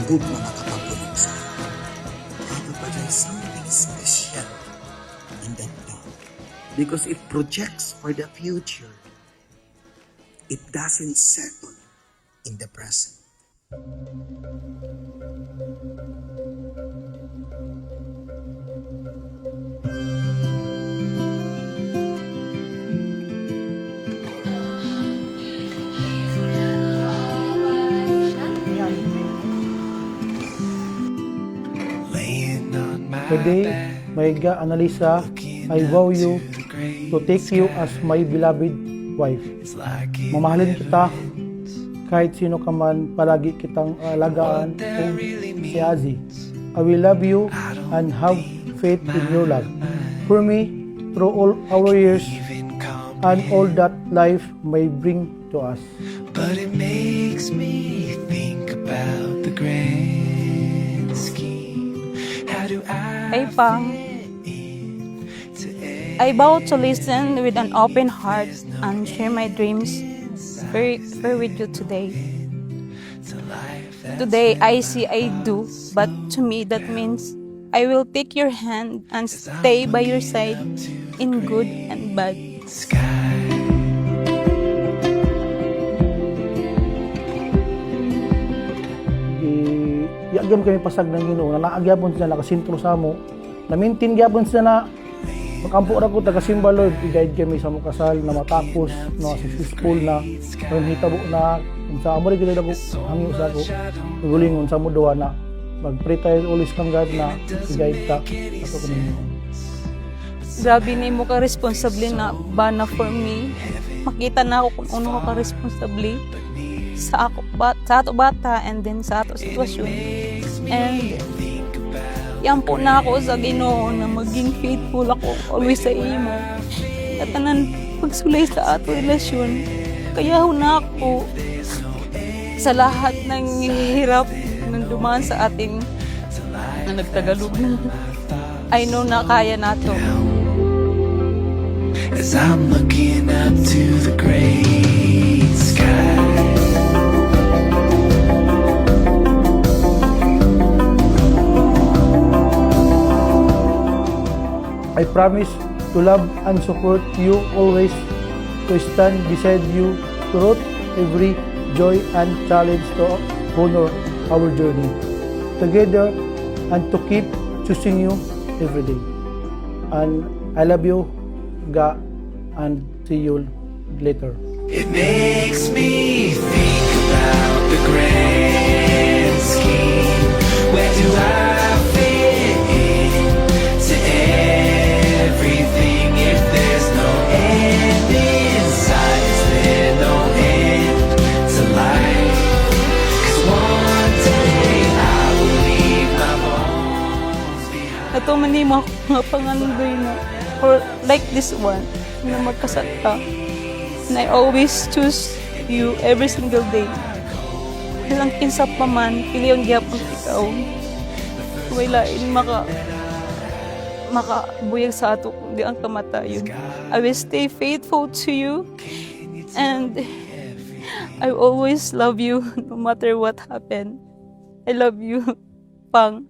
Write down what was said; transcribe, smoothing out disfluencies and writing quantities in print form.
hug na makapagulong sa akin. Pero pa there's something special in that love. Because it projects for the future. It doesn't settle in the present. Today, Maiga Analisa, I vow you to take you as my beloved wife. Mamahalin kita kahit sino ka man, palagi kitang alagaan kung si Azi. I will love you and have faith in your love. For me, through all our years and all that life may bring to us. But it makes me think about the grand scheme. How do Hey, Pang. I vow to listen with an open heart and share my dreams with you today. Today, I see I do, but to me that means I will take your hand and stay by your side in good and bad. Iagam kami pasag ng Ginoo na naagyapon sila nakasintro sa amo. Na-maintain gyapon sila na makampo ra ko taga-simba Lord, i-guide kami sa mo kasal na matapos, no, successful na, kung hitabo na, kung sa amo rin kita ako, hangyo sa ako, nagulingon sa mo doa na, mag-pray tayo always kang God na i-guide ta, ato ko ninyo. Grabe ni mo ka responsable na bana for me. Makita na ako kung ano ka responsable sa ato bata and then sa ato sitwasyon. And yan po na ako sa Ginoo na maging faithful ako always sa imo. At tanan pagsulay sa ato relasyon. Kaya na ako sa lahat ng hirap ng dumaan sa ating na nagtagalog na. I know na kaya nato. As I'm looking up to the great sky. I promise to love and support you always, to stand beside you throughout every joy and challenge to honor our journey together and to keep choosing you every day. And I love you, Ga, and see you later. It makes me think about the grand scheme. Where do I fit in to everything? If there's no end in sight, is there no end to life? 'Cause one day I will leave my bones behind. Ato man ni mo nga pangandoy na or like this one na magkasal ka. And I always choose you every single day. Ilang kinsa pa man, piliyon gyapon ikaw. Wala in makabuyag sa ato kundi ang kamatayon. I will stay faithful to you and I always love you no matter what happened. I love you, Pang.